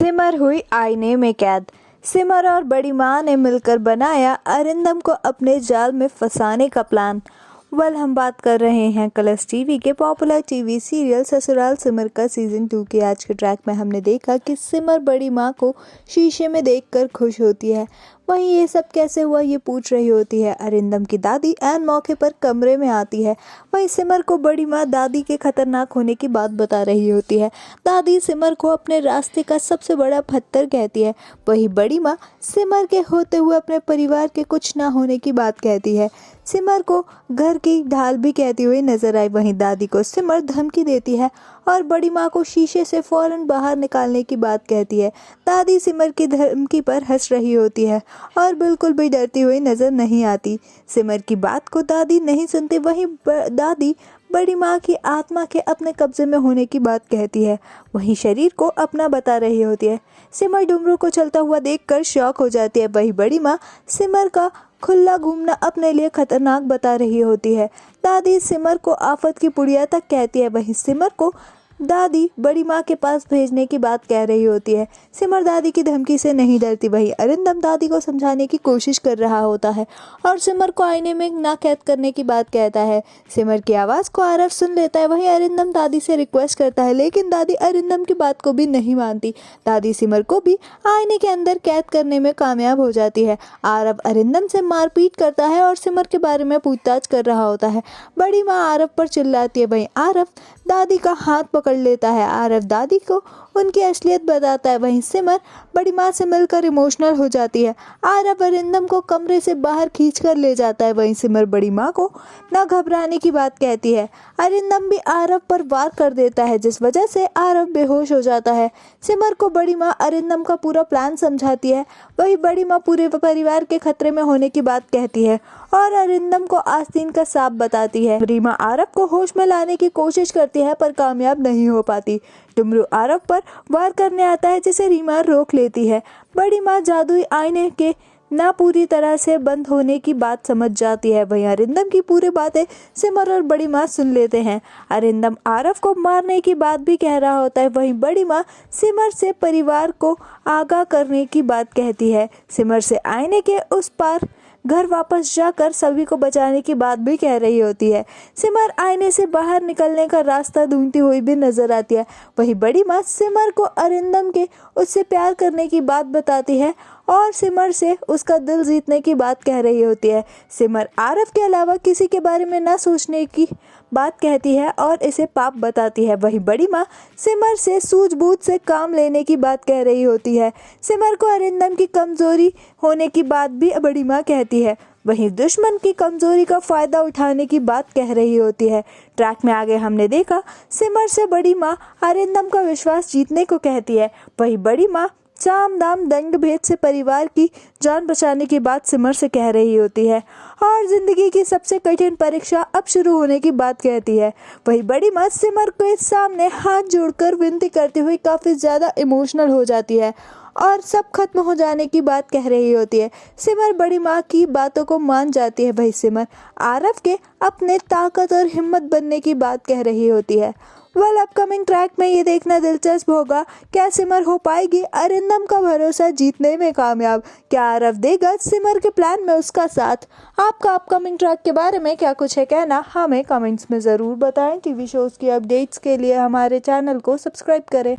सिमर हुई आईने में कैद। सिमर और बड़ी माँ ने मिलकर बनाया अरिंदम को अपने जाल में फंसाने का प्लान। हम बात कर रहे हैं कलर्स टीवी के popular TV serial Sasural Simar का सीजन 2 के। आज के ट्रैक में हमने देखा कि सिमर बड़ी माँ को शीशे में देखकर खुश होती है। वहीं ये सब कैसे हुआ ये पूछ रही होती है। अरिंदम की दादी ऐन मौके पर कमरे में आती है। वहीं सिमर को बड़ी माँ दादी के खतरनाक होने की बात बता रही होती है। दादी सिमर को अपने रास्ते का सबसे बड़ा पत्थर कहती है। वहीं बड़ी माँ सिमर के होते हुए अपने परिवार के कुछ ना होने की बात कहती है। सिमर को घर की ढाल भी कहती हुई नजर आई। वहीं दादी को सिमर धमकी देती है और बड़ी माँ को शीशे से फौरन बाहर निकालने की बात कहती है। दादी सिमर की धमकी पर हंस रही होती है और बिल्कुल भी डरती हुई नजर नहीं आती। सिमर की बात को दादी नहीं सुनती। वहीं दादी बड़ी माँ की आत्मा के अपने कब्जे में होने की बात कहती है। वहीं शरीर को अपना बता रही होती है। सिमर डुमरू को चलता हुआ देखकर शॉक हो जाती है। वहीं बड़ी माँ सिमर का खुला घूमना अपने लिए खतरनाक बता रही होती है। दादी सिमर को आफत की पुड़िया तक कहती है। वहीं सिमर को दादी बड़ी माँ के पास भेजने की बात कह रही होती है। सिमर दादी की धमकी से नहीं डरती। वहीं अरिंदम दादी को समझाने की कोशिश कर रहा होता है और सिमर को आईने में ना कैद करने की बात कहता है। सिमर की आवाज़ को आरव सुन लेता है। वहीं अरिंदम दादी से रिक्वेस्ट करता है, लेकिन दादी अरिंदम की बात को भी नहीं मानती। दादी सिमर को भी आईने के अंदर कैद करने में कामयाब हो जाती है। आरव अरिंदम से मारपीट करता है और सिमर के बारे में पूछताछ कर रहा होता है। बड़ी माँ आरव पर चिल्लाती है। वहीं आरव दादी का हाथ पकड़ लेता है। आरव दादी को उनकी असलियत बताता है। वहीं सिमर बड़ी माँ से मिलकर इमोशनल हो जाती है। आरव अरिंदम को कमरे से बाहर खींचकर ले जाता है। वहीं सिमर बड़ी माँ को ना घबराने की बात कहती है। अरिंदम भी आरव पर वार कर देता है, जिस वजह से आरव बेहोश हो जाता है। सिमर को बड़ी माँ अरिंदम का पूरा प्लान समझाती है। वहीं बड़ी माँ पूरे परिवार के खतरे में होने की बात कहती है और अरिंदम को आस्तीन का सांप बताती है। रीमा आरव को होश में लाने की कोशिश करती है पर कामयाब नहीं हो पाती। डुमरू आरव पर वार करने आता है, जिसे रीमा रोक लेती है। बड़ी माँ जादुई आईने के ना पूरी तरह से बंद होने की बात समझ जाती है। वहीं अरिंदम की पूरी बातें सिमर और बड़ी माँ सुन लेते हैं। अरिंदम आरव को मारने की बात भी कह रहा होता है। वहीं बड़ी माँ सिमर से परिवार को आगाह करने की बात कहती है। सिमर से आईने के उस पार घर वापस जाकर सभी को बचाने की बात भी कह रही होती है। सिमर आईने से बाहर निकलने का रास्ता ढूंढती हुई भी नजर आती है। वहीं बड़ी माँ सिमर को अरिंदम के उससे प्यार करने की बात बताती है और सिमर से उसका दिल जीतने की बात कह रही होती है। सिमर आरव के अलावा किसी के बारे में ना सोचने की बात कहती है और इसे पाप बताती है। वहीं बड़ी माँ सिमर से सूझबूझ से काम लेने की बात कह रही होती है। सिमर को अरिंदम की कमजोरी होने की बात भी बड़ी माँ कहती है। वहीं दुश्मन की कमजोरी का फायदा उठाने की बात कह रही होती है। ट्रैक में आगे हमने देखा सिमर से बड़ी माँ अरिंदम का विश्वास जीतने को कहती है। वहीं बड़ी माँ साम दाम दंड भेद से परिवार की जान बचाने की बात सिमर से कह रही होती है और जिंदगी की सबसे कठिन परीक्षा अब शुरू होने की बात कहती है। वही बड़ी माँ सिमर के सामने हाथ जोड़कर विनती करती हुई काफी ज्यादा इमोशनल हो जाती है और सब खत्म हो जाने की बात कह रही होती है। सिमर बड़ी माँ की बातों को मान जाती है। वही सिमर आरव के अपने ताकत और हिम्मत बनने की बात कह रही होती है। अपकमिंग ट्रैक में ये देखना दिलचस्प होगा, क्या सिमर हो पाएगी अरिंदम का भरोसा जीतने में कामयाब? क्या आरव देगा सिमर के प्लान में उसका साथ? आपका अपकमिंग ट्रैक के बारे में क्या कुछ है कहना, हमें कमेंट्स में ज़रूर बताएं। टीवी शोज़ की अपडेट्स के लिए हमारे चैनल को सब्सक्राइब करें।